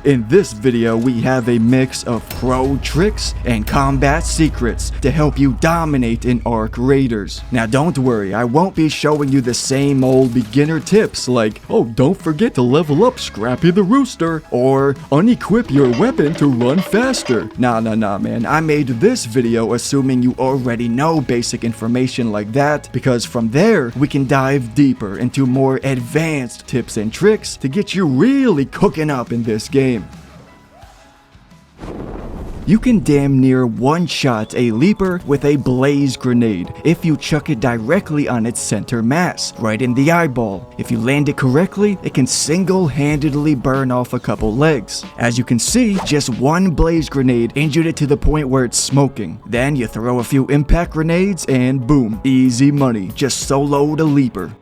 In this video, we have a mix of pro tricks and combat secrets to help you dominate in Arc Raiders. Now don't worry, I won't be showing you the same old beginner tips like, oh, don't forget to level up Scrappy the Rooster, or unequip your weapon to run faster. Nah man, I made this video assuming you already know basic information like that, because from there, we can dive deeper into more advanced tips and tricks to get you really cooking up in this game. You can damn near one-shot a leaper with a blaze grenade if you chuck it directly on its center mass, right in the eyeball. If you land it correctly, it can single-handedly burn off a couple legs. As you can see, just one blaze grenade injured it to the point where it's smoking. Then you throw a few impact grenades and boom, easy money, just soloed a leaper.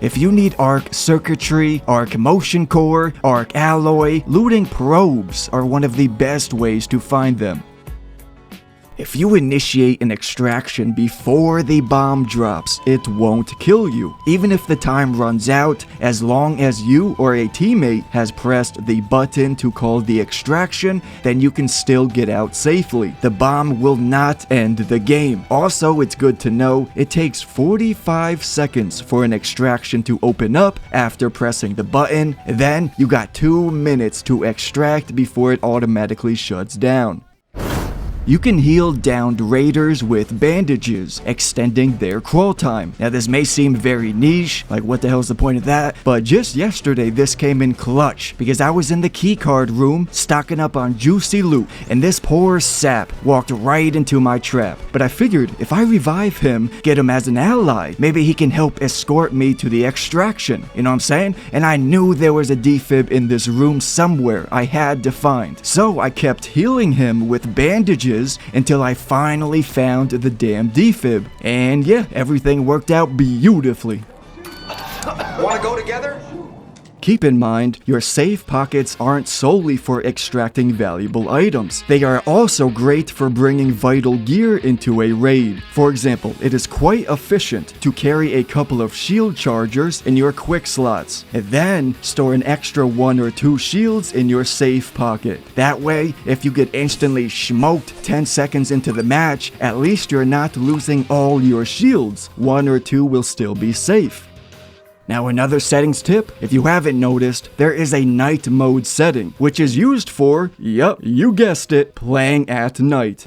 If you need Arc Circuitry, Arc Motion Core, Arc Alloy, looting probes are one of the best ways to find them. If you initiate an extraction before the bomb drops, it won't kill you. Even if the time runs out, as long as you or a teammate has pressed the button to call the extraction, then you can still get out safely. The bomb will not end the game. Also, it's good to know it takes 45 seconds for an extraction to open up after pressing the button. Then you got 2 minutes to extract before it automatically shuts down. You can heal downed raiders with bandages, extending their crawl time. Now this may seem very niche, like what the hell's the point of that? But just yesterday this came in clutch, because I was in the keycard room stocking up on juicy loot, and this poor sap walked right into my trap. But I figured if I revive him, get him as an ally, maybe he can help escort me to the extraction, you know what I'm saying? And I knew there was a defib in this room somewhere I had to find. So I kept healing him with bandages until I finally found the damn defib. And yeah, everything worked out beautifully. Wanna go together? Keep in mind, your safe pockets aren't solely for extracting valuable items. They are also great for bringing vital gear into a raid. For example, it is quite efficient to carry a couple of shield chargers in your quick slots, and then store an extra 1 or 2 shields in your safe pocket. That way, if you get instantly smoked 10 seconds into the match, at least you're not losing all your shields. 1 or 2 will still be safe. Now another settings tip, if you haven't noticed, there is a night mode setting, which is used for, yep, you guessed it, playing at night.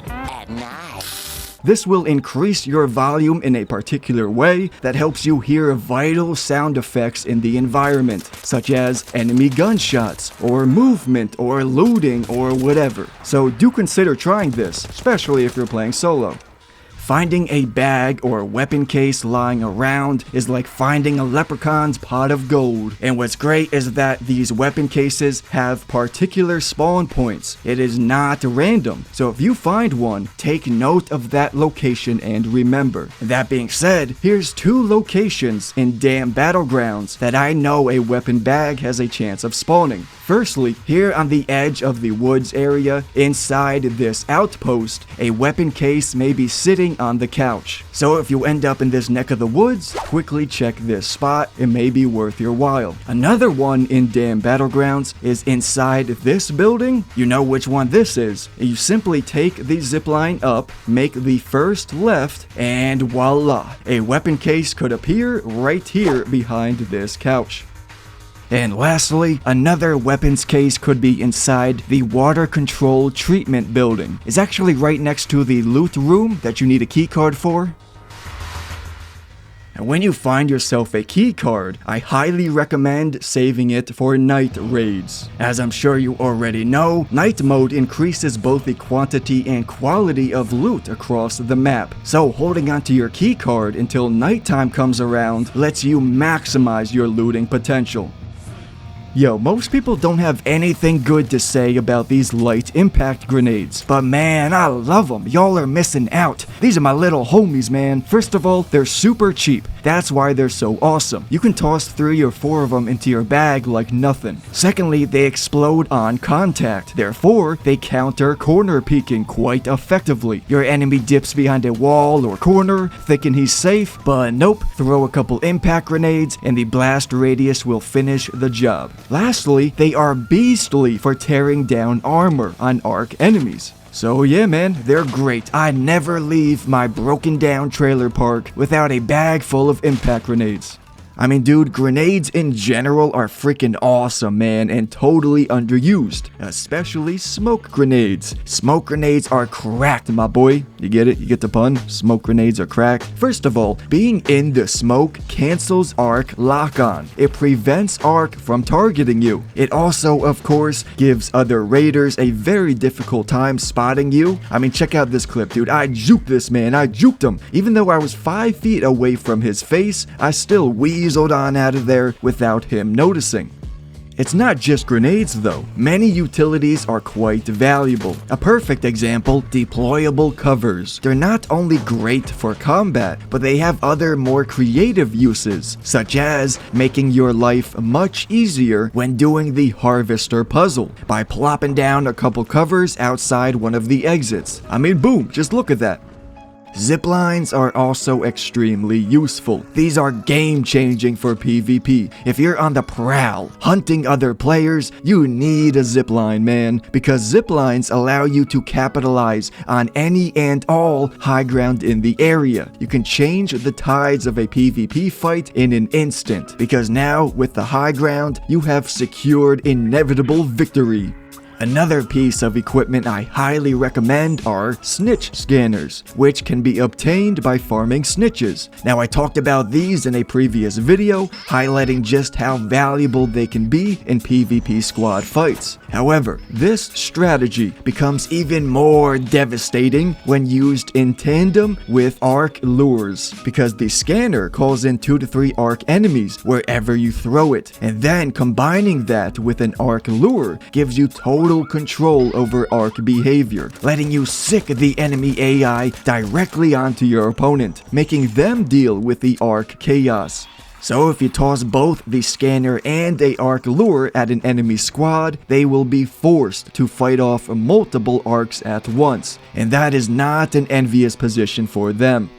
This will increase your volume in a particular way that helps you hear vital sound effects in the environment, such as enemy gunshots, or movement, or looting, or whatever. So do consider trying this, especially if you're playing solo. Finding a bag or weapon case lying around is like finding a leprechaun's pot of gold. And what's great is that these weapon cases have particular spawn points. It is not random. So if you find one, take note of that location and remember. That being said, here's 2 locations in damn battlegrounds that I know a weapon bag has a chance of spawning. Firstly, here on the edge of the woods area, inside this outpost, a weapon case may be sitting on the couch. So if you end up in this neck of the woods, quickly check this spot, it may be worth your while. Another one in damn battlegrounds is inside this building. You know which one this is. You simply take the zipline up, make the first left, and voila, a weapon case could appear right here behind this couch. And lastly, another weapons case could be inside the water control treatment building. It's actually right next to the loot room that you need a keycard for. And when you find yourself a keycard, I highly recommend saving it for night raids. As I'm sure you already know, night mode increases both the quantity and quality of loot across the map. So holding onto your keycard until nighttime comes around lets you maximize your looting potential. Yo, most people don't have anything good to say about these light impact grenades, but man, I love them. Y'all are missing out. These are my little homies, man. First of all, they're super cheap. That's why they're so awesome. You can toss 3 or 4 of them into your bag like nothing. Secondly, they explode on contact. Therefore, they counter corner peeking quite effectively. Your enemy dips behind a wall or corner, thinking he's safe, but nope. Throw a couple impact grenades and the blast radius will finish the job. Lastly, they are beastly for tearing down armor on arc enemies. So yeah man, they're great. I never leave my broken down trailer park without a bag full of impact grenades. I mean, dude, grenades in general are freaking awesome, man, and totally underused. Especially smoke grenades. Smoke grenades are cracked, my boy. You get it? You get the pun? Smoke grenades are cracked. First of all, being in the smoke cancels arc lock-on. It prevents arc from targeting you. It also, of course, gives other raiders a very difficult time spotting you. I mean, check out this clip, dude. I juked this man. I juked him. Even though I was 5 feet away from his face, I still weaseled on out of there without him noticing. It's not just grenades though. Many utilities are quite valuable. A perfect example, deployable covers. They're not only great for combat, but they have other more creative uses, such as making your life much easier when doing the harvester puzzle by plopping down a couple covers outside one of the exits. I mean, boom, just look at that. Zip lines are also extremely useful. These are game-changing for PvP. If you're on the prowl, hunting other players, you need a zip line, man, because zip lines allow you to capitalize on any and all high ground in the area. You can change the tides of a PvP fight in an instant, because now, with the high ground, you have secured inevitable victory. Another piece of equipment I highly recommend are snitch scanners, which can be obtained by farming snitches. Now I talked about these in a previous video, highlighting just how valuable they can be in PvP squad fights. However, this strategy becomes even more devastating when used in tandem with arc lures, because the scanner calls in 2 to 3 arc enemies wherever you throw it, and then combining that with an arc lure gives you total control over arc behavior, letting you sick the enemy AI directly onto your opponent, making them deal with the arc chaos. So if you toss both the scanner and a arc lure at an enemy squad, they will be forced to fight off multiple arcs at once, and that is not an envious position for them.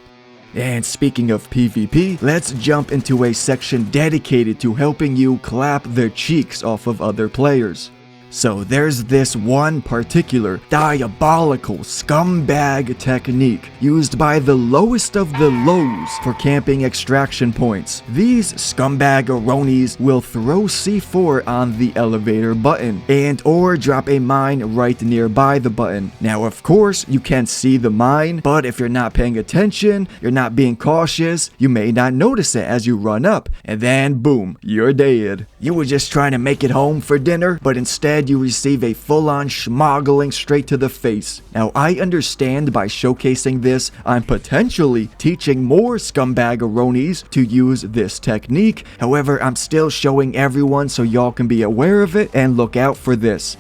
And speaking of PvP, let's jump into a section dedicated to helping you clap their cheeks off of other players. So there's this one particular diabolical scumbag technique used by the lowest of the lows for camping extraction points. These scumbag-aronis will throw C4 on the elevator button and or drop a mine right nearby the button. Now of course you can't see the mine, but if you're not paying attention, you're not being cautious, you may not notice it as you run up, and then boom, you're dead. You were just trying to make it home for dinner, but instead you receive a full-on schmoggling straight to the face. Now I understand by showcasing this, I'm potentially teaching more scumbag-aronis to use this technique. However, I'm still showing everyone so y'all can be aware of it and look out for this.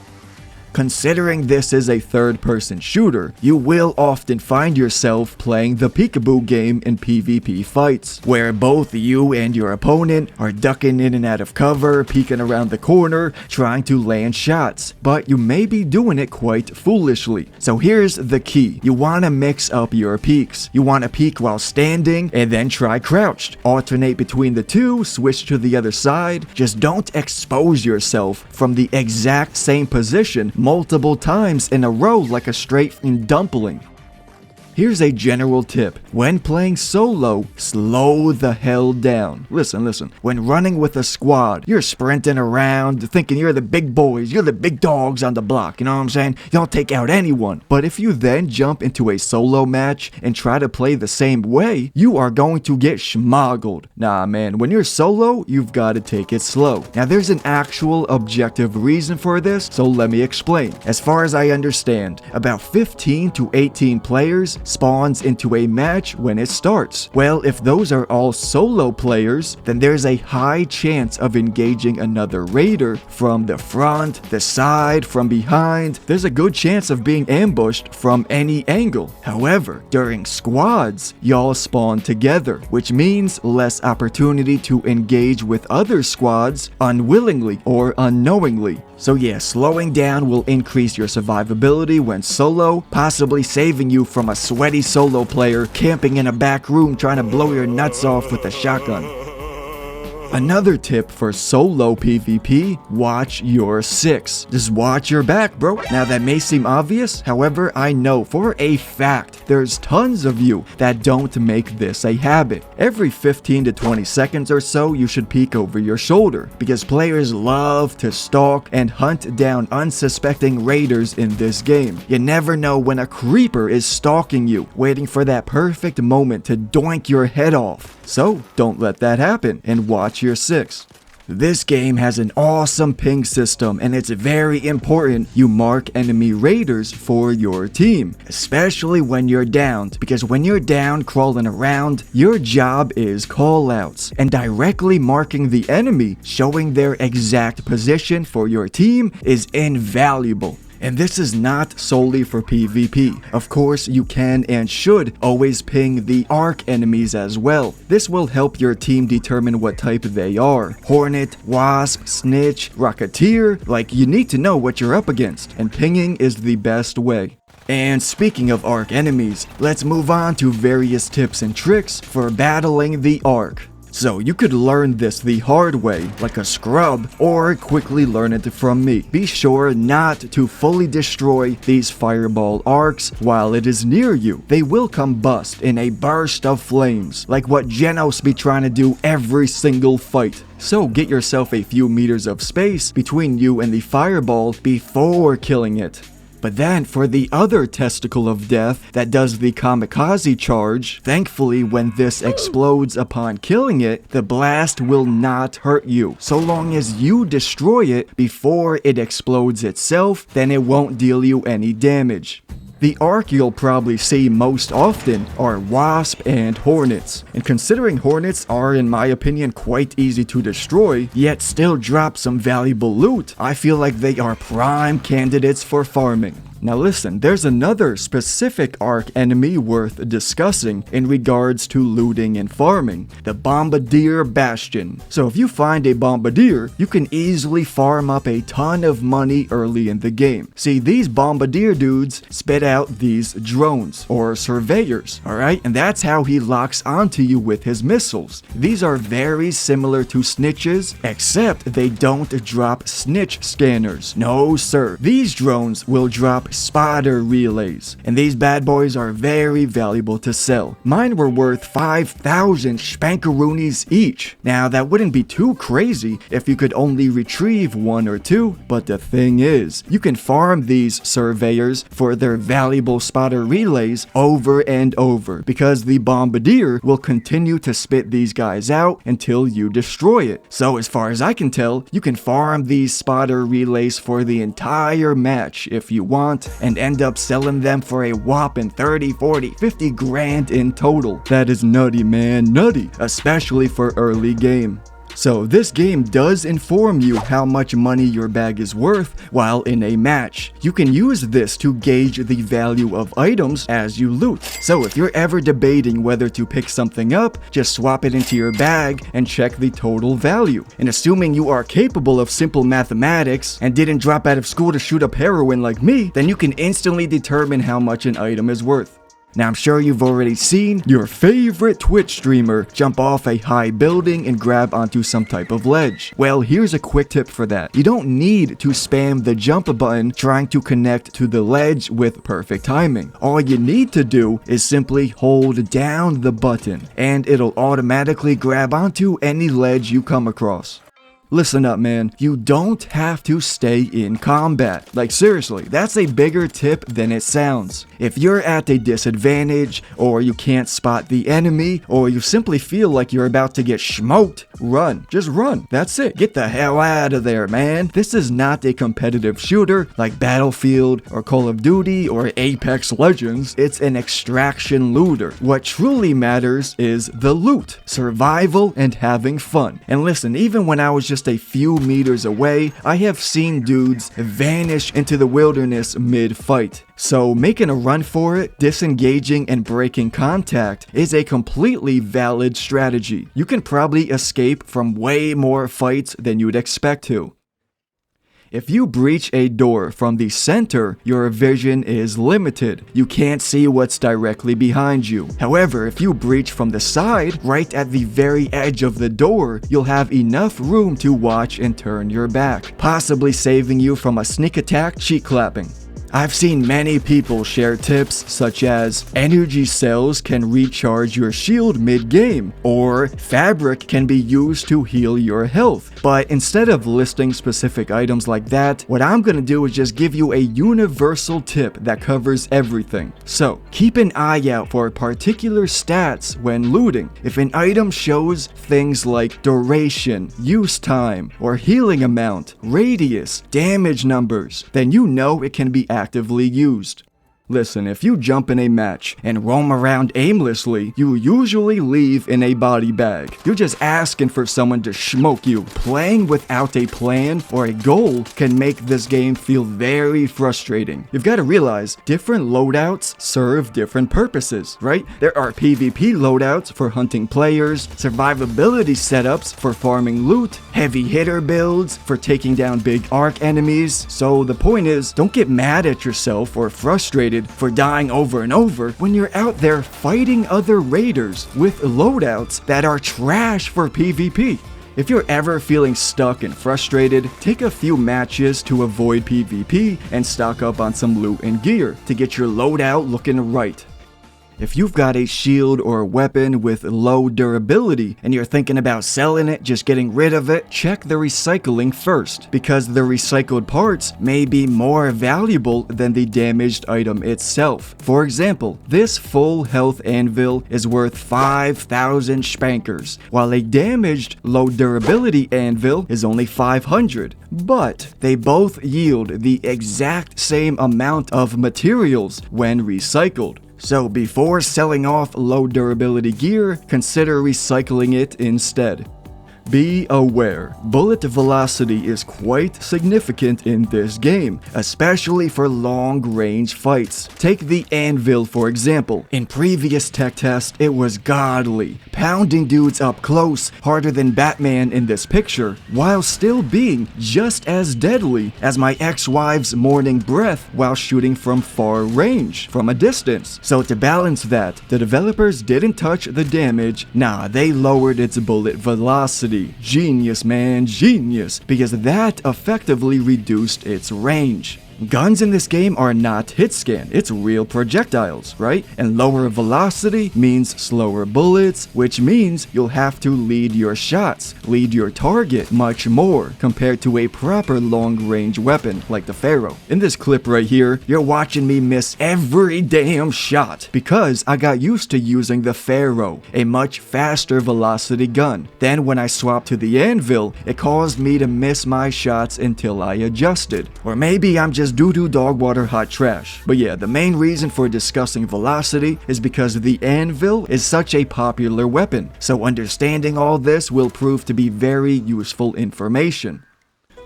Considering this is a third-person shooter, you will often find yourself playing the peekaboo game in PvP fights, where both you and your opponent are ducking in and out of cover, peeking around the corner, trying to land shots, but you may be doing it quite foolishly. So here's the key. You want to mix up your peeks. You want to peek while standing, and then try crouched. Alternate between the two, switch to the other side. Just don't expose yourself from the exact same position multiple times in a row like a straight dumpling. Here's a general tip. When playing solo, slow the hell down. Listen. When running with a squad, you're sprinting around thinking you're the big boys, you're the big dogs on the block, you know what I'm saying? You don't take out anyone. But if you then jump into a solo match and try to play the same way, you are going to get schmoggled. Nah man, when you're solo, you've got to take it slow. Now there's an actual objective reason for this, so let me explain. As far as I understand, about 15 to 18 players spawns into a match when it starts. Well, if those are all solo players, then there's a high chance of engaging another raider from the front, the side, from behind. There's a good chance of being ambushed from any angle. However, during squads, y'all spawn together, which means less opportunity to engage with other squads unwillingly or unknowingly. So yeah, slowing down will increase your survivability when solo, possibly saving you from a sweaty solo player camping in a back room trying to blow your nuts off with a shotgun. Another tip for solo PvP, watch your six. Just watch your back, bro. Now that may seem obvious, however, I know for a fact there's tons of you that don't make this a habit. Every 15 to 20 seconds or so, you should peek over your shoulder, because players love to stalk and hunt down unsuspecting raiders in this game. You never know when a creeper is stalking you, waiting for that perfect moment to doink your head off. So don't let that happen and watch your six. This game has an awesome ping system, and it's very important you mark enemy raiders for your team, especially when you're downed, because when you're down crawling around, your job is callouts, and directly marking the enemy, showing their exact position for your team is invaluable. And this is not solely for PvP. Of course, you can and should always ping the arc enemies as well. This will help your team determine what type they are. Hornet, Wasp, Snitch, Rocketeer, like you need to know what you're up against, and pinging is the best way. And speaking of arc enemies, let's move on to various tips and tricks for battling the arc. So you could learn this the hard way, like a scrub, or quickly learn it from me. Be sure not to fully destroy these fireball arcs while it is near you. They will combust in a burst of flames, like what Genos be trying to do every single fight. So get yourself a few meters of space between you and the fireball before killing it. But then for the other testicle of death that does the kamikaze charge, thankfully when this explodes upon killing it, the blast will not hurt you. So long as you destroy it before it explodes itself, then it won't deal you any damage. The arc you'll probably see most often are Wasp and Hornets, and considering Hornets are in my opinion quite easy to destroy, yet still drop some valuable loot, I feel like they are prime candidates for farming. Now listen, there's another specific arc enemy worth discussing in regards to looting and farming, the Bombardier Bastion. So if you find a Bombardier, you can easily farm up a ton of money early in the game. See, these Bombardier dudes spit out these drones, or surveyors, alright? And that's how he locks onto you with his missiles. These are very similar to snitches, except they don't drop snitch scanners. No sir. These drones will drop spotter relays, and these bad boys are very valuable to sell. Mine were worth 5,000 spankaroonies each. Now that wouldn't be too crazy if you could only retrieve one or two, but the thing is, you can farm these surveyors for their valuable spotter relays over and over, because the Bombardier will continue to spit these guys out until you destroy it. So as far as I can tell, you can farm these spotter relays for the entire match if you want, and end up selling them for a whopping 30, 40, 50 grand in total. That is nutty, man, nutty, especially for early game. So this game does inform you how much money your bag is worth while in a match. You can use this to gauge the value of items as you loot. So if you're ever debating whether to pick something up, just swap it into your bag and check the total value. And assuming you are capable of simple mathematics and didn't drop out of school to shoot up heroin like me, then you can instantly determine how much an item is worth. Now I'm sure you've already seen your favorite Twitch streamer jump off a high building and grab onto some type of ledge. Well, here's a quick tip for that. You don't need to spam the jump button trying to connect to the ledge with perfect timing. All you need to do is simply hold down the button and it'll automatically grab onto any ledge you come across. Listen up, man. You don't have to stay in combat. Like seriously, that's a bigger tip than it sounds. If you're at a disadvantage, or you can't spot the enemy, or you simply feel like you're about to get smoked, run. Just run. That's it. Get the hell out of there, man. This is not a competitive shooter like Battlefield or Call of Duty or Apex Legends. It's an extraction looter. What truly matters is the loot, survival, and having fun. And listen, even when I was just a few meters away, I have seen dudes vanish into the wilderness mid-fight. So making a run for it, disengaging, and breaking contact is a completely valid strategy. You can probably escape from way more fights than you'd expect to. If you breach a door from the center, your vision is limited. You can't see what's directly behind you. However, if you breach from the side, right at the very edge of the door, you'll have enough room to watch and turn your back, possibly saving you from a sneak attack cheek clapping. I've seen many people share tips such as energy cells can recharge your shield mid-game, or fabric can be used to heal your health. But instead of listing specific items like that, what I'm gonna do is just give you a universal tip that covers everything. So, keep an eye out for particular stats when looting. If an item shows things like duration, use time, or healing amount, radius, damage numbers, then you know it can be actively used. Listen, if you jump in a match and roam around aimlessly, you usually leave in a body bag. You're just asking for someone to smoke you. Playing without a plan or a goal can make this game feel very frustrating. You've got to realize different loadouts serve different purposes, right? There are PvP loadouts for hunting players, survivability setups for farming loot, heavy hitter builds for taking down big arc enemies. So the point is, don't get mad at yourself or frustrated for dying over and over when you're out there fighting other raiders with loadouts that are trash for PvP. If you're ever feeling stuck and frustrated, take a few matches to avoid PvP and stock up on some loot and gear to get your loadout looking right. If you've got a shield or a weapon with low durability and you're thinking about selling it, just getting rid of it, check the recycling first, because the recycled parts may be more valuable than the damaged item itself. For example, this full health anvil is worth 5,000 spankers, while a damaged low durability anvil is only 500. But they both yield the exact same amount of materials when recycled. So before selling off low durability gear, consider recycling it instead. Be aware, bullet velocity is quite significant in this game, especially for long-range fights. Take the anvil for example. In previous tech tests, it was godly, pounding dudes up close harder than Batman in this picture, while still being just as deadly as my ex-wife's morning breath while shooting from far range, from a distance. So to balance that, the developers didn't touch the damage, nah, they lowered its bullet velocity. Genius, man, genius, because that effectively reduced its range. Guns in this game are not hit scan, it's real projectiles, right? And lower velocity means slower bullets, which means you'll have to lead your shots, lead your target much more compared to a proper long-range weapon like the Pharaoh. In this clip right here, you're watching me miss every damn shot because I got used to using the Pharaoh, a much faster velocity gun. Then when I swapped to the anvil, it caused me to miss my shots until I adjusted. Or maybe I'm just doo-doo dog water hot trash. But yeah, the main reason for discussing velocity is because the anvil is such a popular weapon, so understanding all this will prove to be very useful information.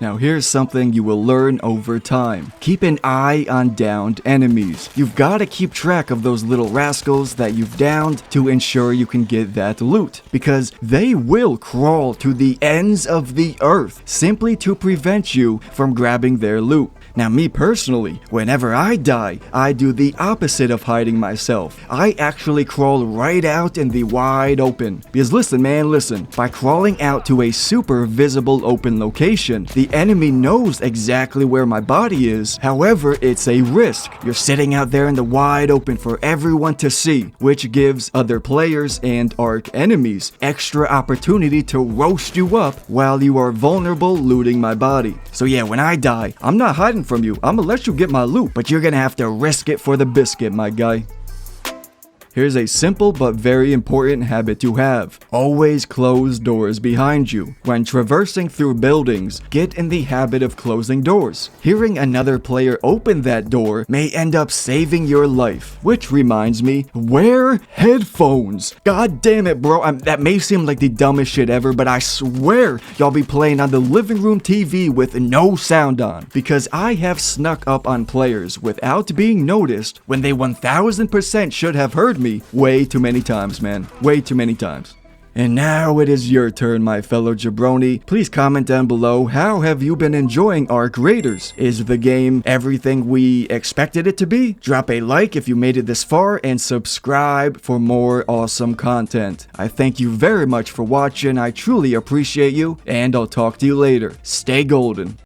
Now here's something you will learn over time. Keep an eye on downed enemies. You've got to keep track of those little rascals that you've downed to ensure you can get that loot, because they will crawl to the ends of the earth simply to prevent you from grabbing their loot. Now me personally, whenever I die, I do the opposite of hiding myself. I actually crawl right out in the wide open. Because listen man, listen, by crawling out to a super visible open location, the enemy knows exactly where my body is. However, it's a risk. You're sitting out there in the wide open for everyone to see, which gives other players and arch enemies extra opportunity to roast you up while you are vulnerable looting my body. So yeah, when I die, I'm not hiding from you. I'm gonna let you get my loot, but you're gonna have to risk it for the biscuit, my guy. Here's a simple but very important habit to have. Always close doors behind you. When traversing through buildings, get in the habit of closing doors. Hearing another player open that door may end up saving your life. Which reminds me, wear headphones. God damn it, bro. That may seem like the dumbest shit ever, but I swear y'all be playing on the living room TV with no sound on. Because I have snuck up on players without being noticed when they 1000% should have heard me way too many times, man. Way too many times. And now it is your turn, my fellow jabroni. Please comment down below, how have you been enjoying Arc Raiders? Is the game everything we expected it to be? Drop a like if you made it this far and subscribe for more awesome content. I thank you very much for watching. I truly appreciate you, and I'll talk to you later. Stay golden.